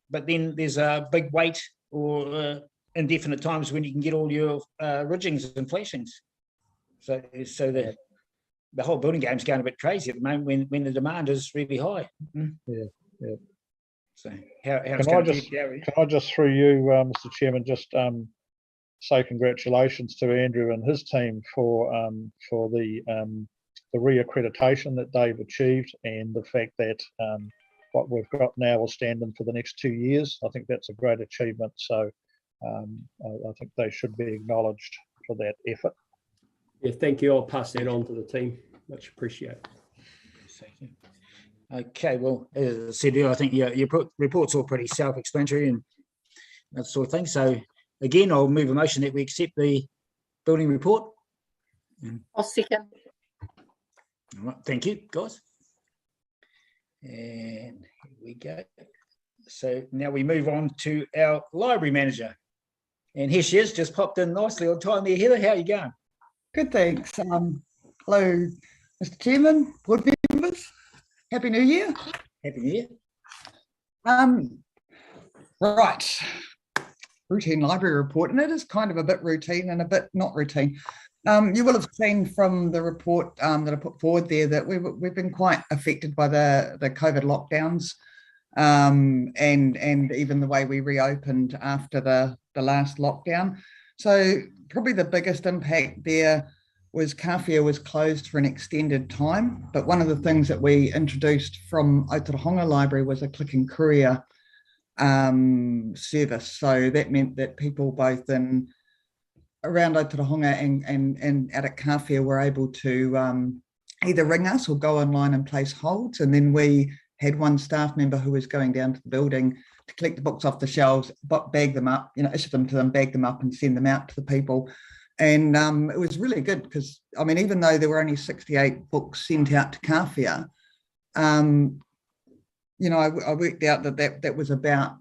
but then there's a big wait or indefinite times when you can get all your ridgings and flashings. So the whole building game's going a bit crazy at the moment when the demand is really high. Yeah. So how can I just through you, Mr. Chairman, just say congratulations to Andrew and his team for the reaccreditation that they've achieved, and the fact that what we've got now will stand them for the next 2 years. I think that's a great achievement. So I think they should be acknowledged for that effort. Yeah, thank you. I'll pass that on to the team. Much appreciated. Okay, well, as I said earlier, I think your report's all pretty self-explanatory and that sort of thing. So again, I'll move a motion that we accept the building report. I'll second. All right, thank you, guys. And here we go. So now we move on to our library manager. And here she is, just popped in nicely on time there. Heather, how are you going? Good, thanks. Hello, Mr. Chairman, board members. Happy New Year. Happy New Year. Right. Routine library report, and it is kind of a bit routine and a bit not routine. You will have seen from the report that I put forward there that we've been quite affected by the COVID lockdowns, and even the way we reopened after the last lockdown. So probably the biggest impact there was Kāwhia was closed for an extended time, but one of the things that we introduced from Ōtorohanga Library was a click and courier service. So that meant that people both in around Ōtorohanga and out at Kāwhia were able to either ring us or go online and place holds. And then we had one staff member who was going down to the building to collect the books off the shelves, bag them up, issue them to them, bag them up and send them out to the people. And it was really good because, I mean, even though there were only 68 books sent out to Kāwhia, I worked out that was about,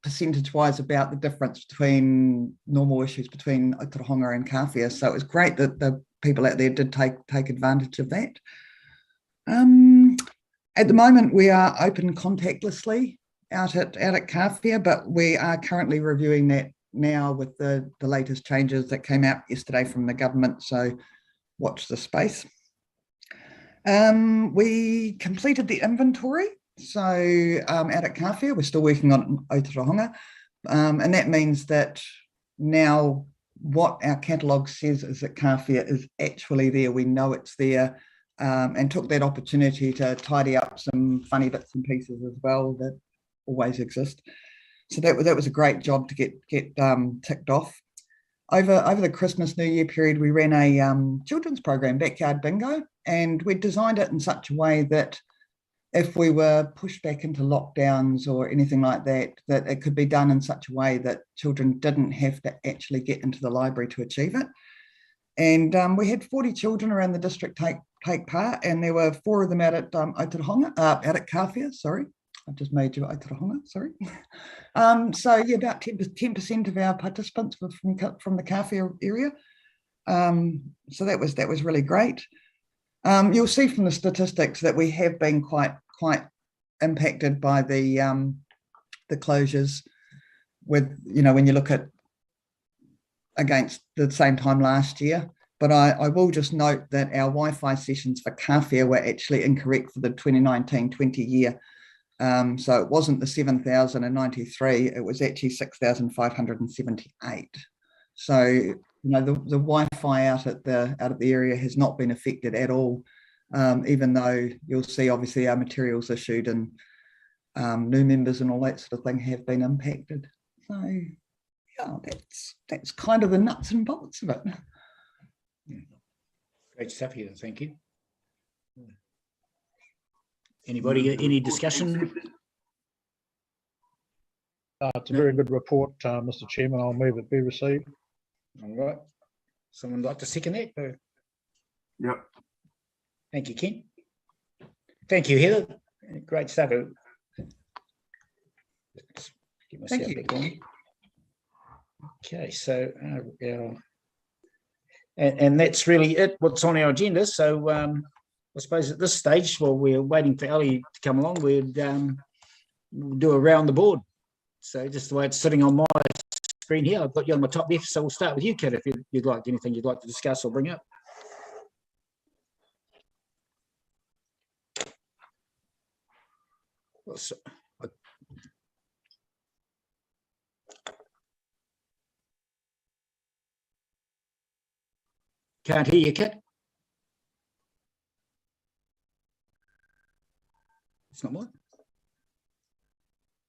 percentage-wise, about the difference between normal issues between Ōtorohanga and Kāwhia. So it was great that the people out there did take advantage of that. At the moment, we are open contactlessly out at Kāwhia, but we are currently reviewing that now with the latest changes that came out yesterday from the government. So watch the space. We completed the inventory. So out at Kāwhia, we're still working on Ōtorohanga. And that means that now what our catalogue says is that Kāwhia is actually there. We know it's there, and took that opportunity to tidy up some funny bits and pieces as well that always exist. So that was a great job to get ticked off. Over the Christmas New Year period, we ran a children's program, Backyard Bingo, and we designed it in such a way that if we were pushed back into lockdowns or anything like that, that it could be done in such a way that children didn't have to actually get into the library to achieve it. And we had 40 children around the district take part, and there were 4 of them out at Ōtorohanga, out at Kāwhia, sorry. I've just made you Ōtorohanga, sorry. So yeah, about 10% of our participants were from the Kāwhia area. So that was really great. You'll see from the statistics that we have been quite impacted by the closures. With when you look at against the same time last year. But I will just note that our Wi-Fi sessions for Kāwhia were actually incorrect for the 2019-20 year. So it wasn't the 7,093, it was actually 6,578. So the Wi-Fi out at the area has not been affected at all, even though you'll see obviously our materials issued and new members and all that sort of thing have been impacted. So yeah, that's kind of the nuts and bolts of it. Great stuff here, thank you. Anybody, any discussion? It's a very good report, Mr. Chairman. I'll move it be received. All right. Someone like to second that? Yep. Thank you, Ken. Thank you, Heather. Great stuff. Thank you. Okay, so and that's really it, what's on our agenda. So I suppose at this stage, while we're waiting for Ellie to come along, we'd we'll do around the board. So just the way it's sitting on my screen here, I've got you on my top left. So we'll start with you, Kit, if you'd like anything you'd like to discuss or bring up. So, can't hear you, Kit. It's not mine.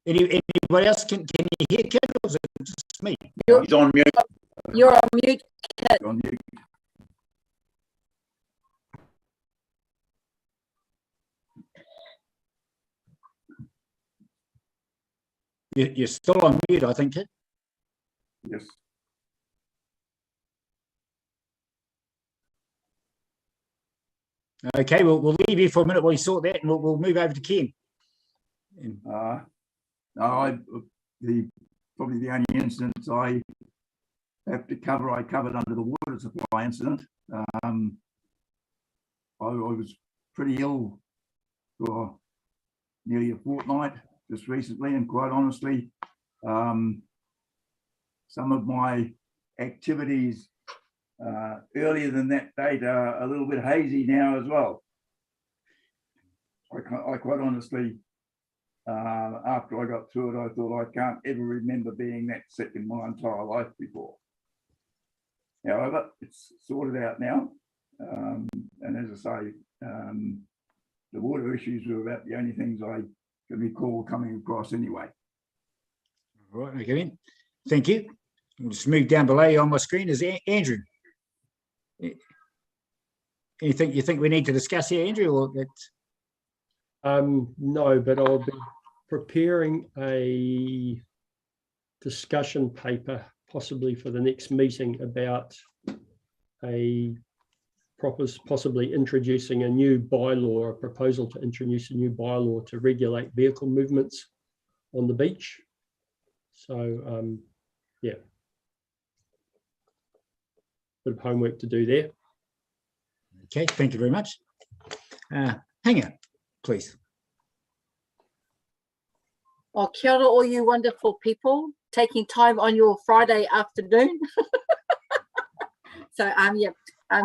Anybody else can you hear Kit, or is it just me? He's on mute. You're on mute. He's on mute. You're still on mute, I think, Kit. Yes. Okay, we'll leave you for a minute while you sort that, and we'll move over to Ken. No, probably the only incidents I have to cover, I covered under the water supply incident. I was pretty ill for nearly a fortnight just recently, and quite honestly, some of my activities earlier than that date are a little bit hazy now as well. I quite honestly, after I got through it, I thought I can't ever remember being that sick in my entire life before. However, it's sorted out now. And as I say, the water issues were about the only things I can recall coming across anyway. All right, okay, thank you. We'll just move down below you on my screen is Andrew. Anything you think we need to discuss here, Andrew? Or that's... No, but I'll be preparing a discussion paper, possibly for the next meeting, about possibly introducing a new bylaw, a proposal to introduce a new bylaw to regulate vehicle movements on the beach. So, yeah, bit of homework to do there. Okay, thank you very much. Hanger, please. Oh, kia ora, all you wonderful people taking time on your Friday afternoon. So, yeah,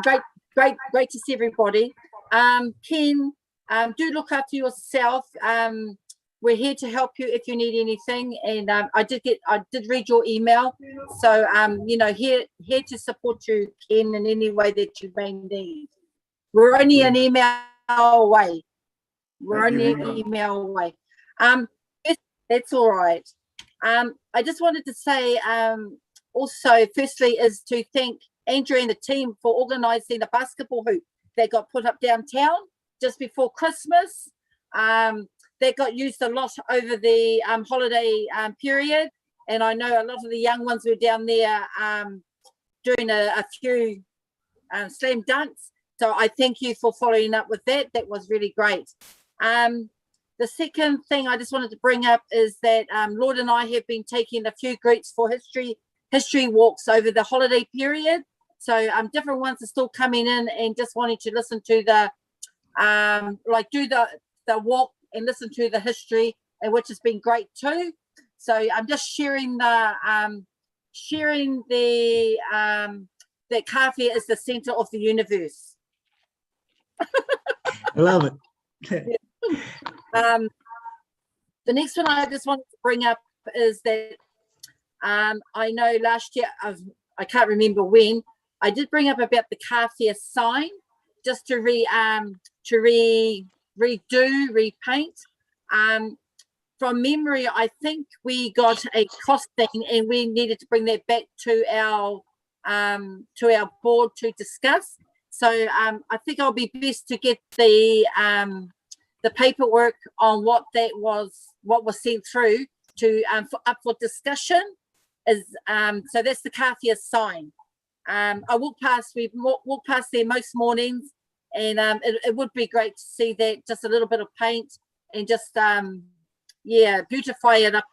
great to see everybody. Ken, do look after yourself. We're here to help you if you need anything. And I did read your email. So, you know, here to support you, Ken, in any way that you may need. We're only an email away. We're only an email away. That's all right. I just wanted to say also, firstly, is to thank Andrew and the team for organising the basketball hoop that got put up downtown just before Christmas. That got used a lot over the holiday period. And I know a lot of the young ones were down there doing a few slam dunks. So I thank you for following up with that. That was really great. The second thing I just wanted to bring up is that Lord and I have been taking a few groups for history walks over the holiday period. So different ones are still coming in and just wanting to listen to the do the walk and listen to the history, and which has been great too. So I'm just sharing the that Kāwhia is the center of the universe. I love it. The next one I just wanted to bring up is that I know last year, I can't remember when, I did bring up about the Kāwhia sign just to repaint. From memory, I think we got a costing and we needed to bring that back to our board to discuss. So I think I'll be best to get the paperwork on what was sent through to up for discussion. So that's the Kāwhia sign. I walk past there most mornings, and it would be great to see that, just a little bit of paint and just beautify it up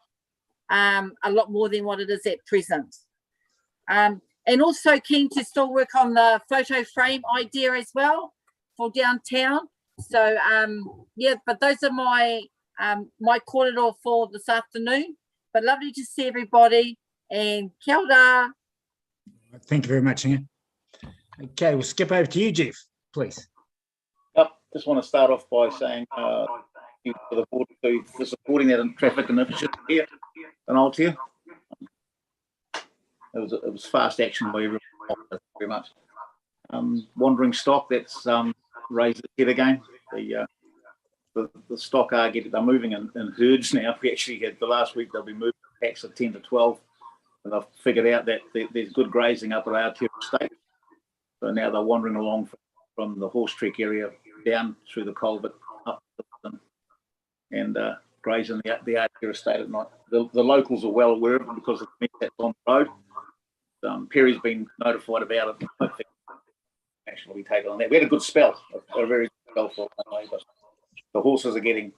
a lot more than what it is at present. And also keen to still work on the photo frame idea as well for downtown. So but those are my might call it all for this afternoon. But lovely to see everybody, and kia ora. Thank you very much, Inga. Okay, we'll skip over to you, Jeff, please. Yep, just want to start off by saying thank you for the board for supporting that traffic initiative here in Aotea. It was fast action by everyone. Thank you very much. Wandering stock, that's raised its head again. The stock they're moving in herds now. We actually had the last week they'll be moving packs of 10 to 12, and I've figured out that there's good grazing up at Aotea Estate. So now they're wandering along from the horse trek area down through the culvert up and grazing the Aotea Estate at night. The locals are well aware of it because of the that's on the road. Perry's been notified about it. I think actually we take it on that. We had a good spell, a very good spell for it anyway, but the horses are getting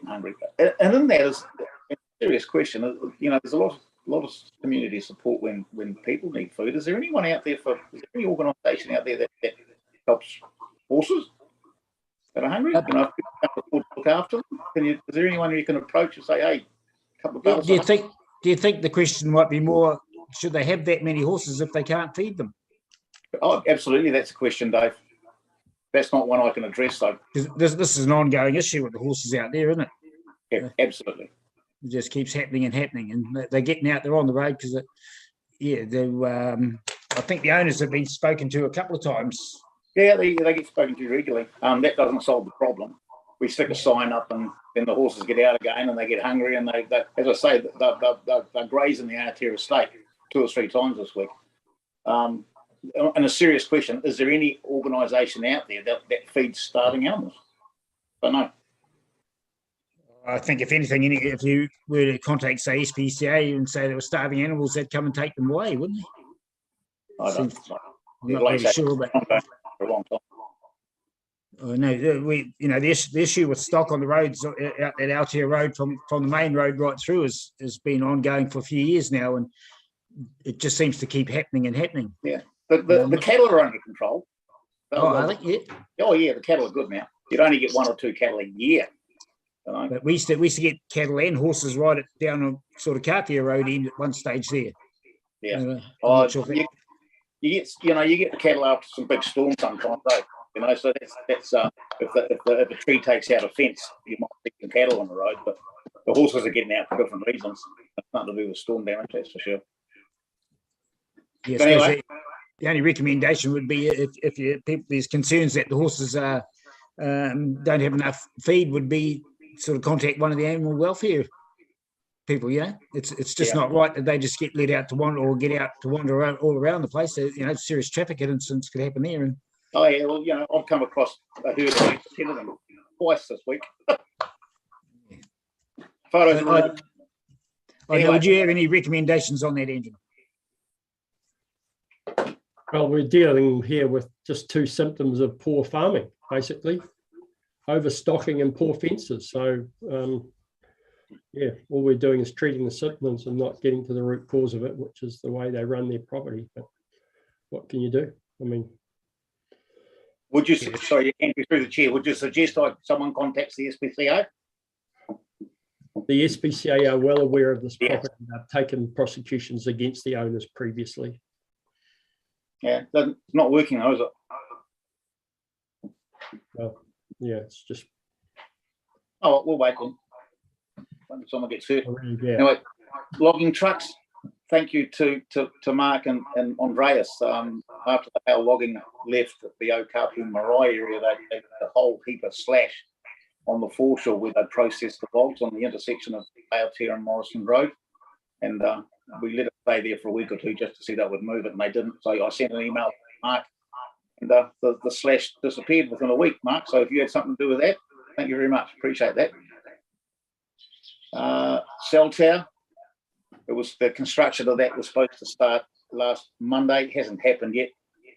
hungry. And in that is a serious question. You know, there's a lot of community support when people need food. Is there anyone out there is there any organisation out there that helps horses that are hungry? You know, if people look after them. Is there anyone you can approach and say, hey, a couple of bucks? Do you think the question might be more, should they have that many horses if they can't feed them? Oh, absolutely, that's a question, Dave. That's not one I can address, though. This is an ongoing issue with the horses out there, isn't it? Yeah, absolutely. It just keeps happening, and they're getting out there on the road because, I think the owners have been spoken to a couple of times. Yeah, they get spoken to regularly. That doesn't solve the problem. We stick a sign up, and then the horses get out again, and they get hungry, and they as I say, they're grazing the Aotea Estate 2 or 3 times this week. And a serious question, is there any organisation out there that feeds starving animals? I don't know. I think if anything, if you were to contact, say, SPCA and say there were starving animals, they'd come and take them away, wouldn't they? I don't know. I'm not really sure, but for a long time. I know the issue with stock on the roads out at Aotea Road from the main road right through has been ongoing for a few years now, and it just seems to keep happening and happening. Yeah. The cattle are under control. Are they? Yeah. Oh, yeah, the cattle are good now. You'd only get 1 or 2 cattle a year. You know? But we used to get cattle and horses right down on sort of Kāwhia Road end at one stage there. Yeah. Sure you get the cattle after some big storms sometimes, though. You know, so that's if a tree takes out a fence, you might see some cattle on the road, but the horses are getting out for different reasons. It's nothing to do with storm damage, that's for sure. Yes. But anyway, the only recommendation would be if there's concerns that the horses don't have enough feed, would be sort of contact one of the animal welfare people. It's just not right that they just get let out to wander or get out to wander around, all around the place. Serious traffic incidents could happen there. And oh yeah, well, I've come across a herd of 10 of them twice this week. Photos. Anyway. Would you have any recommendations on that, Andrew? Well, we're dealing here with just 2 symptoms of poor farming, basically, overstocking and poor fences. So, all we're doing is treating the symptoms and not getting to the root cause of it, which is the way they run their property. But what can you do? I mean, would you, sorry, Andrew, through the chair, would you suggest someone contacts the SPCA? The SPCA are well aware of this property. They've taken prosecutions against the owners previously. Yeah, it's not working though, is it? Well, yeah, it's just. Oh, we'll wait then. When someone gets hurt. Yeah. Anyway, logging trucks. Thank you to Mark and Andreas. After the hail logging left the Okapu Marae area, they did a whole heap of slash on the foreshore where they processed the logs on the intersection of Aotea and Morrison Road. And we let it stay there for a week or 2 just to see that would move it, and they didn't. So I sent an email to Mark, and the slash disappeared within a week, Mark. So if you had something to do with that, thank you very much. Appreciate that. Cell tower. The construction of that was supposed to start last Monday. It hasn't happened yet.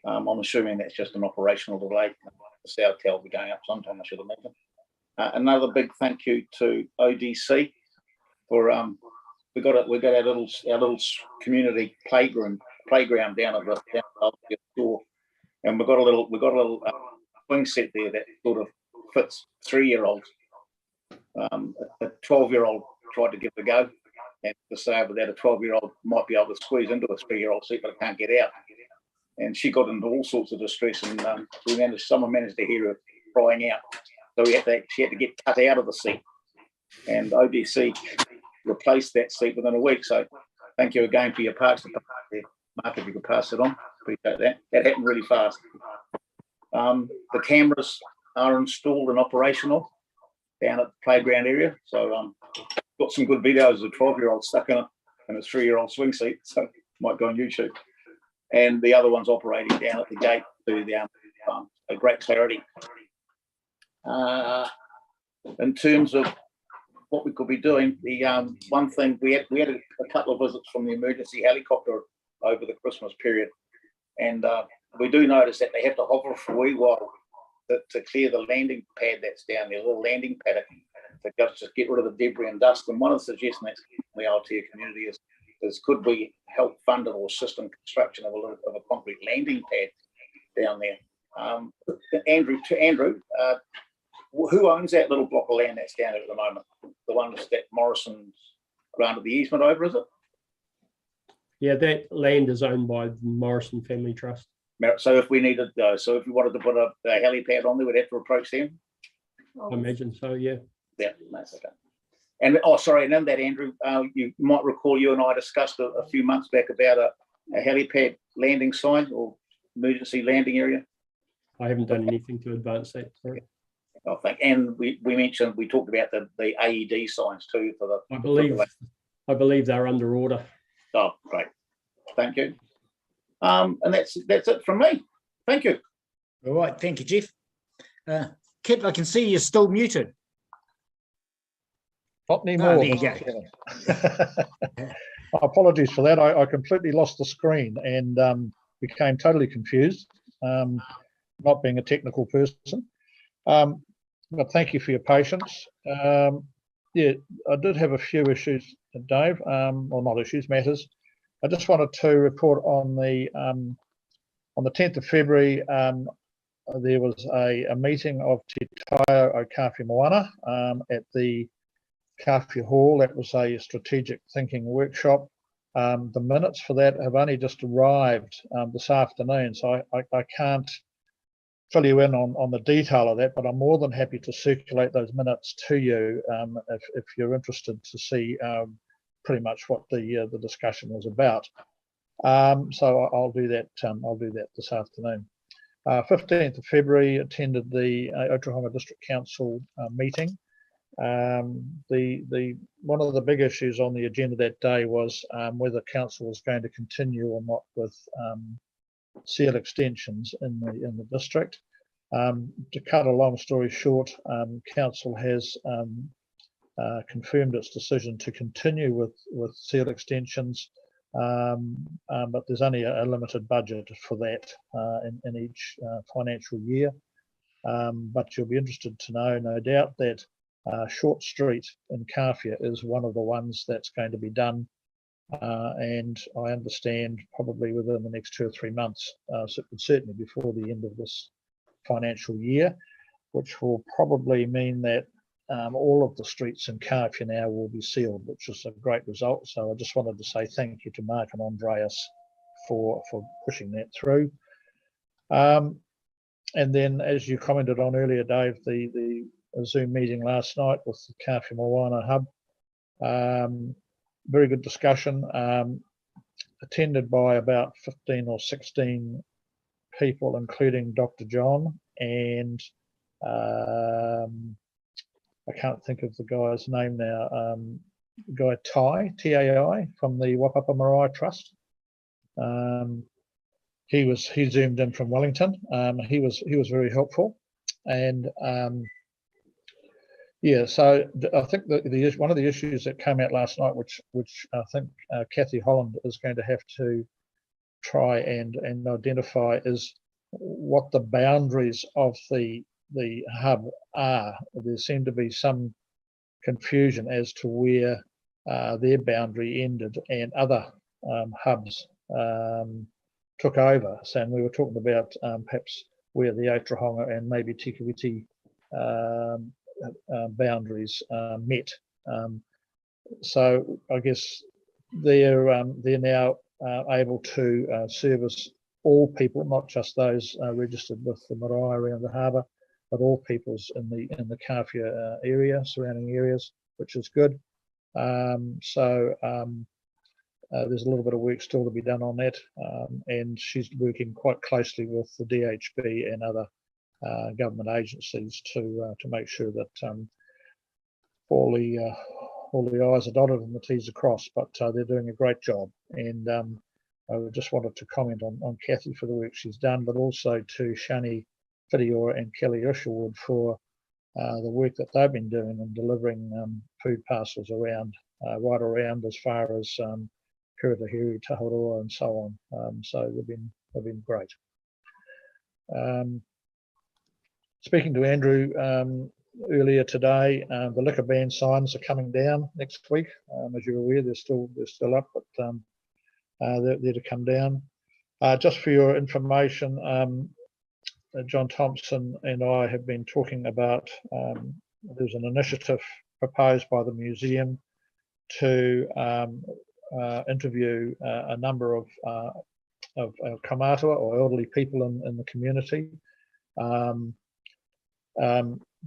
I'm assuming that's just an operational delay. The cell tower will be going up sometime, I should imagine. Another big thank you to ODC for we got our little community playground down at the store, and we got a little swing set there that sort of fits 3-year-olds. A 12-year-old tried to give it a go and decided that a 12-year-old might be able to squeeze into a 3-year-old seat, but it can't get out. And she got into all sorts of distress, and someone managed to hear her crying out. So she had to get cut out of the seat, and ODC replaced that seat within a week. So thank you again for your parts department there. Mark, if you could pass it on, appreciate that. That happened really fast. The cameras are installed and operational down at the playground area. So got some good videos of a 12-year-old stuck in a 3-year-old swing seat. So might go on YouTube. And the other one's operating down at the gate to the a great clarity. In terms of what we could be doing, the one thing we had a couple of visits from the emergency helicopter over the Christmas period, and we do notice that they have to hover for a wee while to clear the landing pad that's down there, a little landing paddock, to just get rid of the debris and dust. And one of the suggestions in the Aotea community is could we help fund or assist in construction of a concrete landing pad down there? Andrew, who owns that little block of land that's down there at the moment? The one that Morrison's granted the easement over, is it? Yeah, that land is owned by the Morrison Family Trust. So if we needed, so if we wanted to put a helipad on there, we'd have to approach them. I imagine so. Yeah. Yeah, that's okay. And sorry, and in that, Andrew, you might recall you and I discussed a few months back about a helipad landing sign or emergency landing area. I haven't done anything to advance that. Sorry. I think, and we talked about the AED signs too for the. I believe they're under order. Oh, great! Thank you. And that's it from me. Thank you. All right, thank you, Jeff. Kit, I can see you're still muted. Not anymore. There you go. Apologies for that. I completely lost the screen and became totally confused, not being a technical person. But thank you for your patience. Yeah, I did have a few issues, Dave, or not issues, matters. I just wanted to report on the 10th of February, there was a meeting of Te Taio o Kāwhia Moana at the Kāwhia Hall. That was a strategic thinking workshop. The minutes for that have only just arrived this afternoon, so I can't fill you in on the detail of that, but I'm more than happy to circulate those minutes to you if you're interested to see pretty much what the discussion was about. So I'll do that. I'll do that this afternoon. 15th of February, attended the Ōtorohanga District Council meeting. One of the big issues on the agenda that day was whether council was going to continue or not with seal extensions in the district. To cut a long story short, council has confirmed its decision to continue with seal extensions, but there's only a limited budget for that in each financial year. But you'll be interested to know, no doubt, that Short Street in Kāwhia is one of the ones that's going to be done. And I understand probably within the next 2 or 3 months, so certainly before the end of this financial year, which will probably mean that all of the streets in Kāwhia now will be sealed, which is a great result. So I just wanted to say thank you to Mark and Andreas for pushing that through. And then, as you commented on earlier, Dave, the Zoom meeting last night with the Kāwhia Moana Hub. Very good discussion, attended by about 15 or 16 people, including Dr. John and I can't think of the guy's name now, guy Tai, T-A-I, from the Wapapa Marae Trust. He zoomed in from Wellington. He was very helpful, and yeah, so I think one of the issues that came out last night, which I think Kathy Holland is going to have to try and identify, is what the boundaries of the hub are. There seemed to be some confusion as to where their boundary ended and other hubs took over. So, and we were talking about perhaps where the Ōtorohanga and maybe Te Kuiti boundaries met. So I guess they're now able to service all people, not just those registered with the marae around the harbour, but all peoples in the Kāwhia area, surrounding areas, which is good. There's a little bit of work still to be done on that, and she's working quite closely with the DHB and other government agencies to make sure that all the I's are dotted and the T's are crossed. But they're doing a great job, and I just wanted to comment on Kathy for the work she's done, but also to Shani Whittior and Kelly Isherwood for the work that they've been doing in delivering food parcels around, right around as far as Kiritahiru, Taharoa, and so on. So they've been great. Speaking to Andrew earlier today, the liquor ban signs are coming down next week. As you're aware, they're still up, but they're to come down. Just for your information, John Thompson and I have been talking about, there's an initiative proposed by the museum to interview a number of kaumātua or elderly people in the community.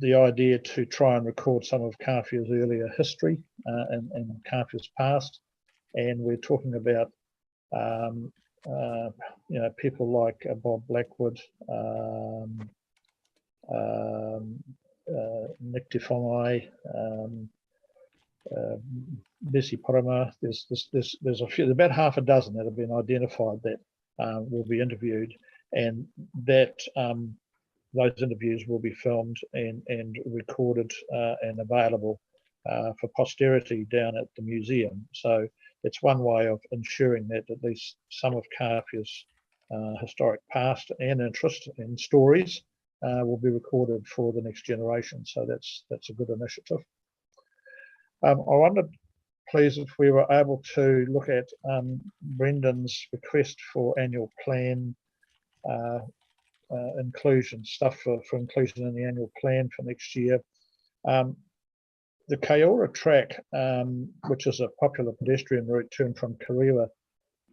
The idea to try and record some of Kāwhia's earlier history and Kāwhia's past, and we're talking about people like Bob Blackwood, Nick Te Whangai, Bessie Porama. There's a few, about half a dozen that have been identified that will be interviewed, and that those interviews will be filmed and recorded and available for posterity down at the museum. So it's one way of ensuring that at least some of Kāwhia's historic past and interest and stories will be recorded for the next generation. So that's a good initiative. I wondered, please, if we were able to look at Brendan's request for annual plan inclusion, stuff for inclusion in the annual plan for next year. The Kāora track, which is a popular pedestrian route to and from Kariwa,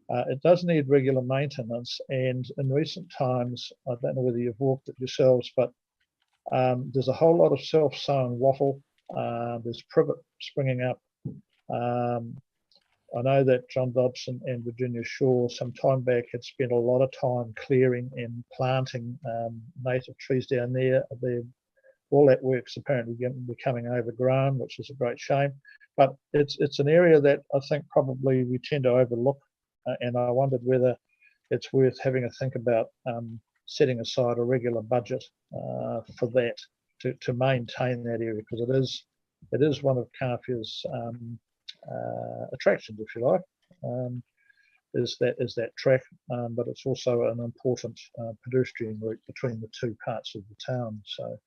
it does need regular maintenance, and in recent times, I don't know whether you've walked it yourselves, but there's a whole lot of self-sown wattle. There's privet springing up. I know that John Dobson and Virginia Shaw some time back had spent a lot of time clearing and planting native trees down there. All that work's apparently becoming overgrown, which is a great shame. But it's an area that I think probably we tend to overlook, and I wondered whether it's worth having a think about setting aside a regular budget for that to maintain that area, because it is one of Kāwhia's attractions, if you like, is that track, but it's also an important pedestrian route between the two parts of the town. So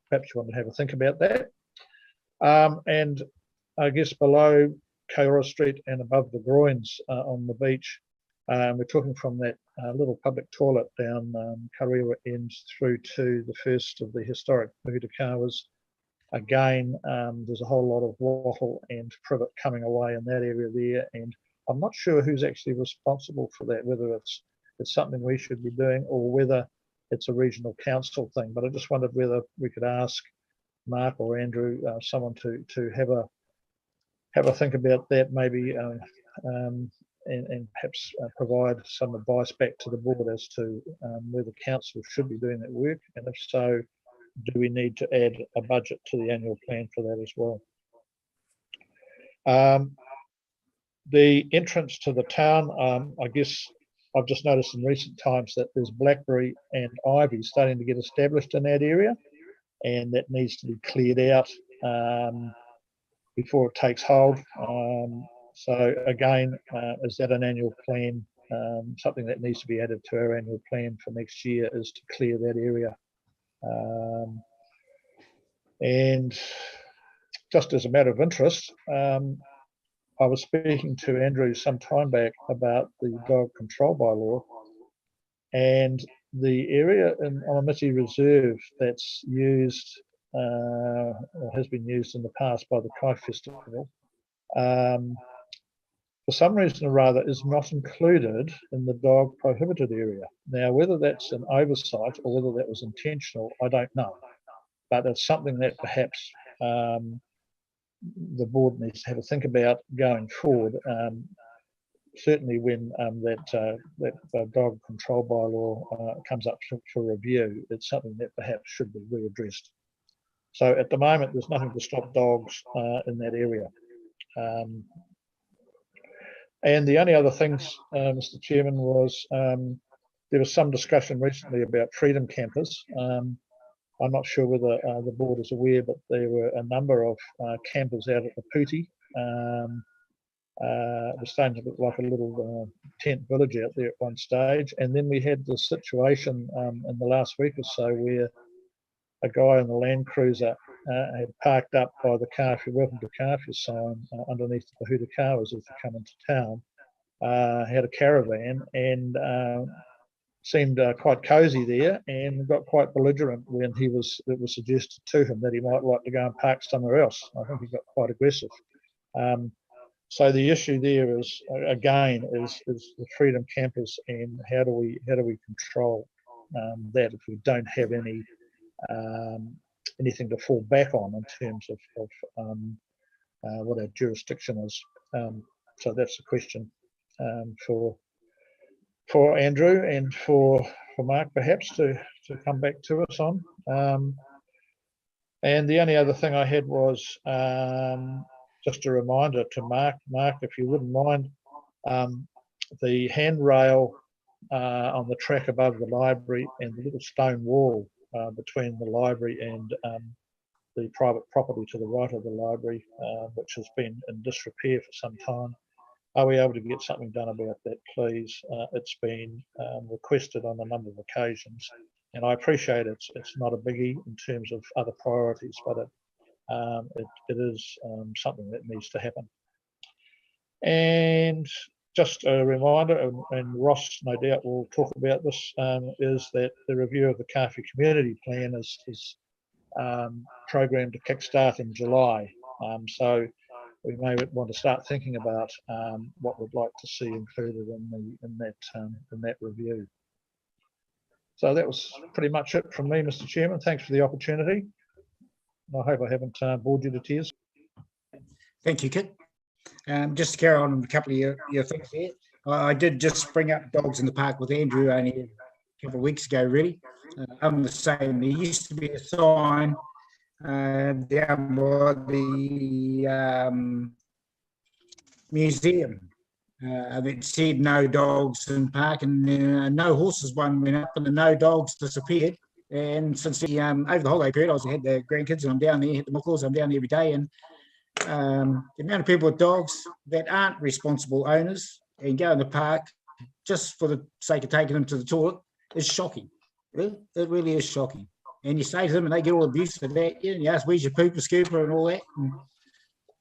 perhaps you want to have a think about that. And I guess below Kāora Street and above the groins on the beach, we're talking from that little public toilet down Kariwa end through to the first of the historic Puketakawas. Again, there's a whole lot of wattle and privet coming away in that area there, and I'm not sure who's actually responsible for that, whether it's something we should be doing or whether it's a regional council thing. But I just wondered whether we could ask Mark or Andrew, someone to have a think about that, maybe, and perhaps provide some advice back to the board as to whether council should be doing that work, and if so, do we need to add a budget to the annual plan for that as well? The entrance to the town, I guess I've just noticed in recent times that there's blackberry and ivy starting to get established in that area, and that needs to be cleared out before it takes hold. So again, is that an annual plan? Something that needs to be added to our annual plan for next year is to clear that area. And just as a matter of interest, I was speaking to Andrew some time back about the dog control bylaw, and the area in Onamiti Reserve that's used or has been used in the past by the Kai Festival, for some reason or other is not included in the dog prohibited area. Now, whether that's an oversight or whether that was intentional, I don't know. But it's something that perhaps the board needs to have a think about going forward. Certainly when that dog control bylaw comes up for review, it's something that perhaps should be readdressed. So at the moment, there's nothing to stop dogs in that area. And the only other things, Mr. Chairman, was there was some discussion recently about freedom campers. I'm not sure whether the board is aware, but there were a number of campers out at the Pooty. It was starting to look like a little tent village out there at one stage. And then we had the situation in the last week or so where a guy in the Land Cruiser had parked up by the Kāwhia, welcome to Kāwhia sign underneath the Hurakawas as they come into town, had a caravan and seemed quite cosy there and got quite belligerent when it was suggested to him that he might like to go and park somewhere else. I think he got quite aggressive. So the issue there is, again, is the freedom campers and how do we control that if we don't have anything to fall back on in terms of what our jurisdiction is. So that's the question for Andrew and for Mark perhaps to come back to us on. And the only other thing I had was just a reminder to Mark, if you wouldn't mind, the handrail on the track above the library and the little stone wall between the library and the private property to the right of the library, which has been in disrepair for some time. Are we able to get something done about that, please? It's been requested on a number of occasions, and I appreciate it's not a biggie in terms of other priorities, but it is something that needs to happen. And just a reminder, and Ross no doubt will talk about this, is that the review of the Kāwhia Community Plan is programmed to kickstart in July. So we may want to start thinking about what we'd like to see included in that review. So that was pretty much it from me, Mr. Chairman. Thanks for the opportunity. I hope I haven't bored you to tears. Thank you, Kit. Just to carry on a couple of your things there. I did just bring up dogs in the park with Andrew only a couple of weeks ago, really. I'm the same. There used to be a sign down by the museum that said no dogs in park, and no horses one went up and the no dogs disappeared. And since over the holiday period, I had the grandkids and I'm down there, at the Muckles, I'm down there every day, and the amount of people with dogs that aren't responsible owners and go in the park just for the sake of taking them to the toilet is shocking. It really is shocking. And you say to them and they get all abused for that, and you ask, where's your pooper scooper and all that.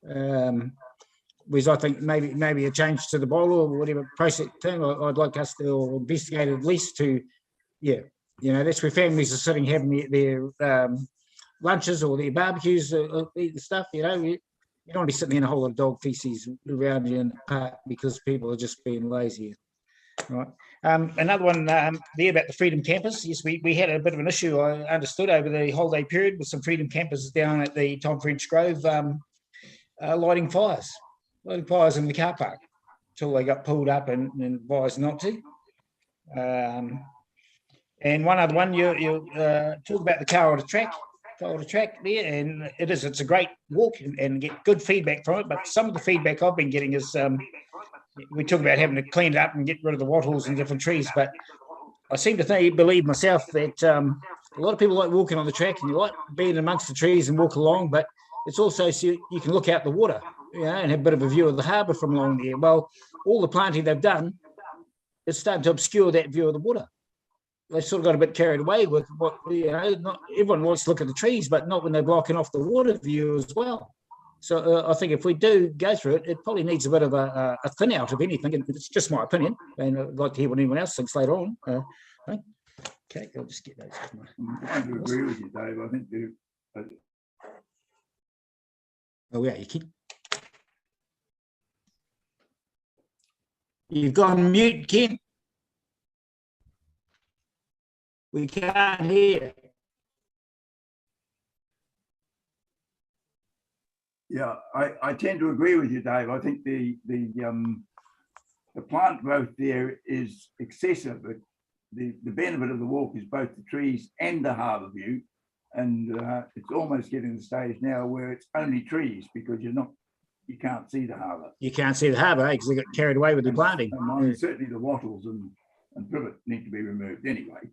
And, whereas I think maybe a change to the bylaw or whatever process thing, I'd like us to investigate at least to, yeah, you know, that's where families are sitting having their lunches or their barbecues, eating stuff, you know. You don't want to be sitting in a whole lot of dog feces around you in the park because people are just being lazy. Right. Another one there about the freedom campers. Yes, we had a bit of an issue, I understood, over the holiday period with some freedom campers down at the Tom French Grove lighting fires in the car park until they got pulled up and advised not to. And one other one, you talk about the Kāwhia track there, and it's a great walk and get good feedback from it. But some of the feedback I've been getting is we talk about having to clean it up and get rid of the wattles and different trees, but I seem to believe myself that a lot of people like walking on the track and you like being amongst the trees and walk along, but it's also so you can look out the water, you know, and have a bit of a view of the harbour from along there. Well, all the planting they've done is starting to obscure that view of the water. They sort of got a bit carried away with what, you know, not everyone wants to look at the trees, but not when they're blocking off the water view as well. So I think if we do go through it, it probably needs a bit of a thin out of anything. It's just my opinion, and I'd like to hear what anyone else thinks later on. Okay, I'll just get those. I agree with you, Dave. I think Oh yeah, you keep. You've gone mute, Ken. We can't hear. Yeah, I tend to agree with you, Dave. I think the plant growth there is excessive. But the benefit of the walk is both the trees and the harbour view, and it's almost getting to the stage now where it's only trees because you can't see the harbour. You can't see the harbour because they got carried away with the planting. And certainly the wattles and privet need to be removed anyway.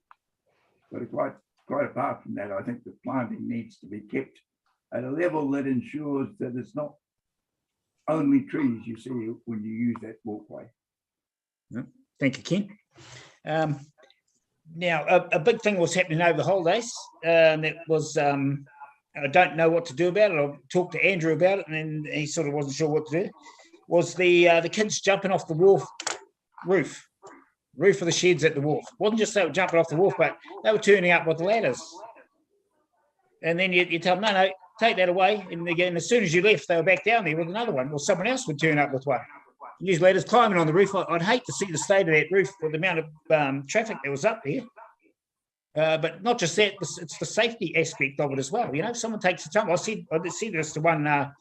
But quite apart from that, I think the planting needs to be kept at a level that ensures that it's not only trees you see when you use that walkway. Thank you, Ken. Now, a big thing was happening over the holidays. That was, I don't know what to do about it. I talked to Andrew about it, and then he sort of wasn't sure what to do. Was the kids jumping off the wharf roof of the sheds at the wharf? It wasn't just they were jumping off the wharf, but they were turning up with the ladders. And then you tell them, no, take that away. And again, as soon as you left, they were back down there with another one, or someone else would turn up with one. And these ladders climbing on the roof. I'd hate to see the state of that roof with the amount of traffic that was up there. But not just that, it's the safety aspect of it as well. You know, if someone takes the time. I see this to one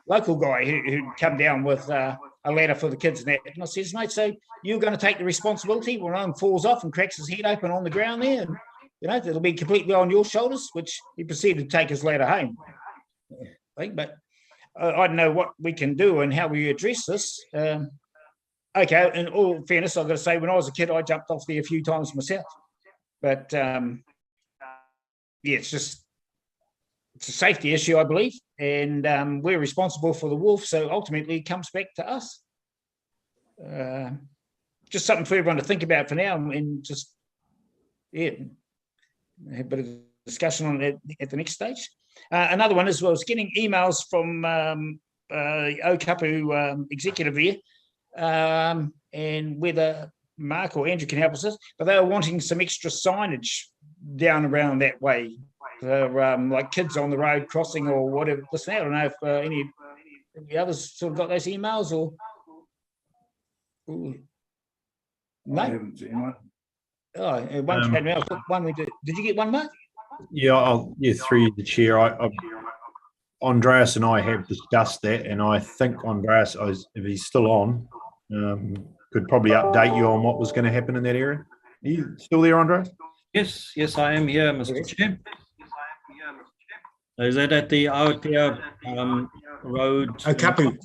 local guy who'd come down with a ladder for the kids and that. And I says, mate, so you're going to take the responsibility when one falls off and cracks his head open on the ground there? And, you know, it'll be completely on your shoulders, which he proceeded to take his ladder home. But I don't know what we can do and how we address this. Okay, in all fairness, I've got to say, when I was a kid, I jumped off there a few times myself. But yeah, it's a safety issue, I believe, and we're responsible for the wharf, so ultimately it comes back to us. Just something for everyone to think about for now, and just have a bit of discussion on it at the next stage. Another one is, I was getting emails from Ōkapu executive there, and whether Mark or Andrew can help us with, but they were wanting some extra signage down around that way, like kids on the road crossing or whatever. Listen, I don't know if any of the others sort of got those emails or. No, I haven't seen one. Oh, one came out. One we did. Did you get one, Mark? Yeah, through the chair. Andreas and I have discussed that, and I think Andreas, if he's still on, could probably update you on what was going to happen in that area. Are you still there, Andreas? Yes, I am here, Mr. Chair. Is that at the Aotea Road? Ōkapu.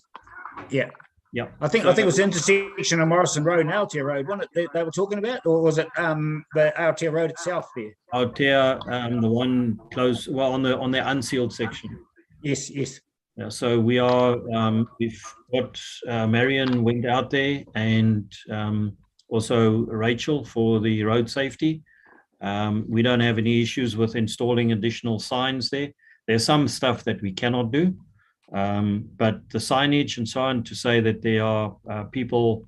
Yeah. Yeah. I think it was the intersection of Morrison Road and Aotea Road, wasn't it, they were talking about, or was it the Aotea Road itself there? Aotea, the one close, well, on the unsealed section. Yes. Yeah, so we are, we've got Marion went out there, and also Rachel for the road safety. We don't have any issues with installing additional signs there. There's some stuff that we cannot do, but the signage and so on, to say that there are people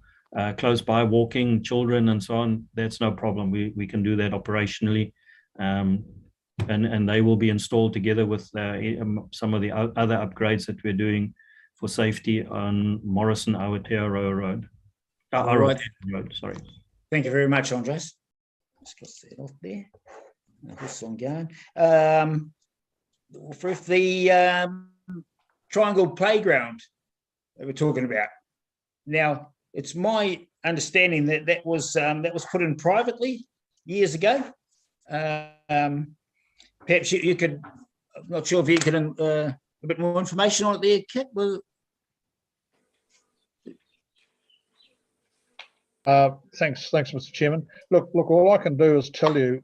close by walking, children and so on, that's no problem. We can do that operationally. And they will be installed together with some of the other upgrades that we're doing for safety on Morrison Aotearoa Road. Right. Road, sorry. Thank you very much, Andres. Let's cross that off there. Now this one going. For the Triangle Playground that we're talking about. Now, it's my understanding that that was put in privately years ago. Perhaps you could, I'm not sure if you could a bit more information on it there, Kit. Thanks, Mr. Chairman. Look, all I can do is tell you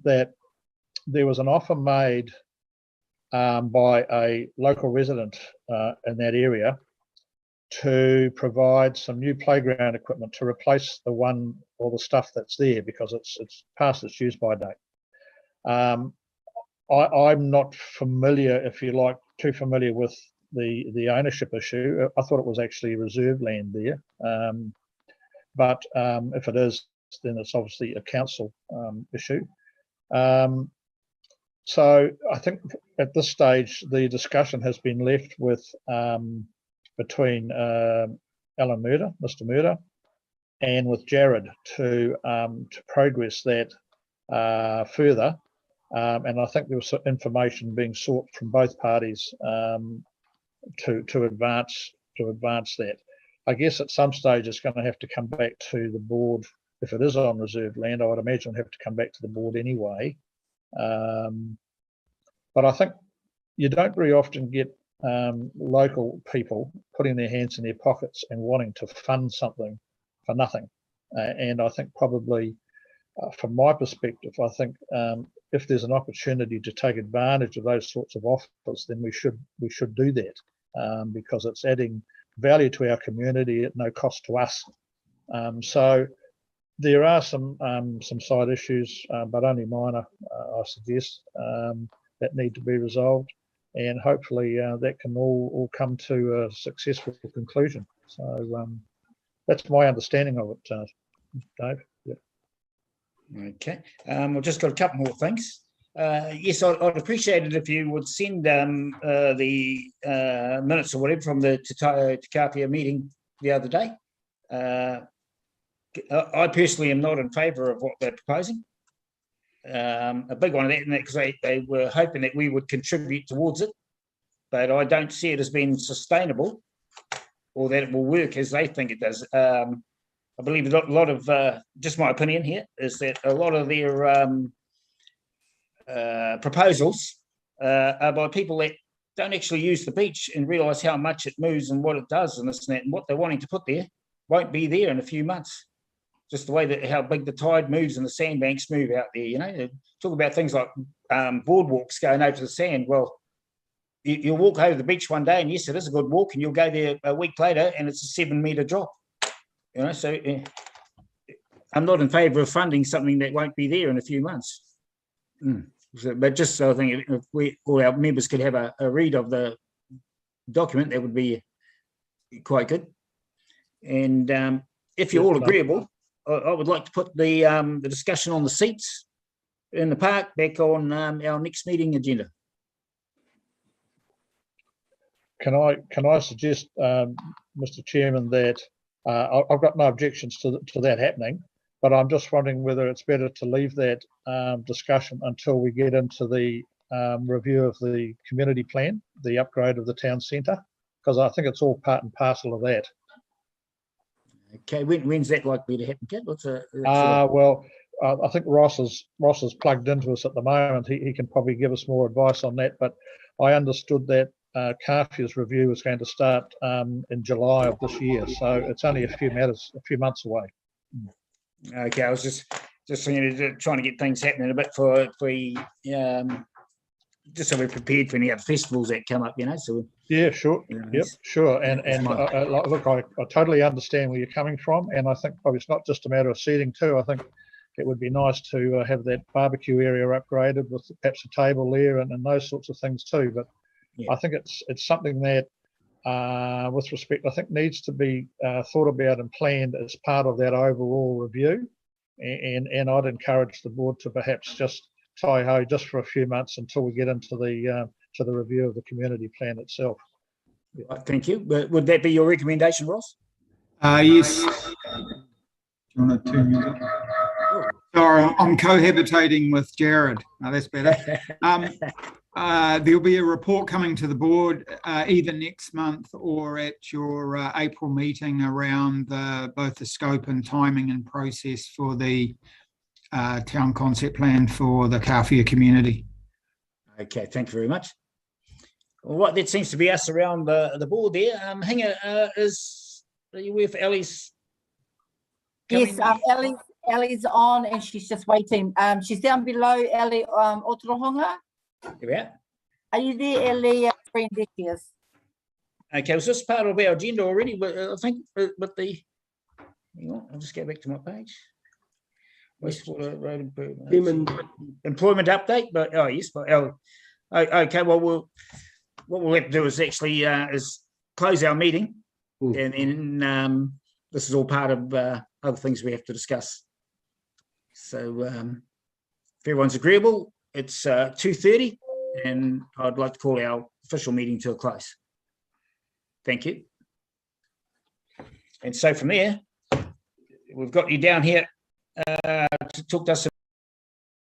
that there was an offer made by a local resident in that area to provide some new playground equipment to replace the one or the stuff that's there, because it's past its use by date. I'm not familiar, if you like, too familiar with the ownership issue. I thought it was actually reserve land there. But if it is, then it's obviously a council issue. So I think at this stage, the discussion has been left with between Alan Murder, Mr. Murder, and with Jared to progress that further. And I think there was some information being sought from both parties to advance that. I guess at some stage it's going to have to come back to the board. If it is on reserved land, I would imagine it'll have to come back to the board anyway. But I think you don't very often get local people putting their hands in their pockets and wanting to fund something for nothing. And I think probably, from my perspective, I think if there's an opportunity to take advantage of those sorts of offers, then we should do that because it's adding value to our community at no cost to us. So there are some side issues, but only minor, I suggest, that need to be resolved, and hopefully that can all come to a successful conclusion. So that's my understanding of it, Dave. Yeah. Okay, we've just got a couple more things. Yes, I'd appreciate it if you would send the minutes or whatever from the Kāwhia meeting the other day. I personally am not in favour of what they're proposing. A big one of that, because they were hoping that we would contribute towards it, but I don't see it as being sustainable or that it will work as they think it does. I believe a lot of, just my opinion here, is that a lot of their proposals are by people that don't actually use the beach and realise how much it moves and what it does and this and that, and what they're wanting to put there won't be there in a few months. Just the way that how big the tide moves and the sandbanks move out there, you know. Talk about things like boardwalks going over to the sand. Well, you'll walk over the beach one day and yes, it is a good walk, and you'll go there a week later and it's a 7-metre drop. You know, so I'm not in favour of funding something that won't be there in a few months. So, but just so I think if all our members could have a read of the document, that would be quite good. And if you're all agreeable, I would like to put the discussion on the seats in the park back on our next meeting agenda. Can I suggest, Mr. Chairman, that I've got no objections to that happening, but I'm just wondering whether it's better to leave that discussion until we get into the review of the community plan, the upgrade of the town centre, because I think it's all part and parcel of that. Okay, when's that likely to happen, Kit? Well, I think Ross is plugged into us at the moment. He can probably give us more advice on that, but I understood that Kāwhia's review is going to start in July of this year, so it's only a few months away. Okay, I was just trying to get things happening a bit for just so we're prepared for any other festivals that come up, you know. So yeah, sure, yep, sure. And look, I totally understand where you're coming from, and I think probably it's not just a matter of seating too. I think it would be nice to have that barbecue area upgraded with perhaps a table there and those sorts of things too. But yeah. I think it's something that, with respect, I think needs to be thought about and planned as part of that overall review. And I'd encourage the board to perhaps just tie-ho just for a few months until we get into the review of the community plan itself. Yeah. Thank you. Would that be your recommendation, Ross? Yes. Do you want to turn music? Sorry, I'm cohabitating with Jared. No, that's better. There'll be a report coming to the board either next month or at your April meeting around both the scope and timing and process for the town concept plan for the Kāwhia community. Okay, thank you very much. Well, what that seems to be us around the board there. Hinga, are you with Ellie's? Yes, Ellie's on and she's just waiting. She's down below, Ellie, Ōtorohanga. Yeah. Are you there, Ellie? Okay, was this part of our agenda already? I think with the, hang on, I'll just go back to my page. Wastewater road employment update, but oh yes, but okay. Well, what we'll have to do is actually is close our meeting, and then this is all part of other things we have to discuss. So if everyone's agreeable, it's 2:30, and I'd like to call our official meeting to a close. Thank you. And so from there, we've got you down here to talk to us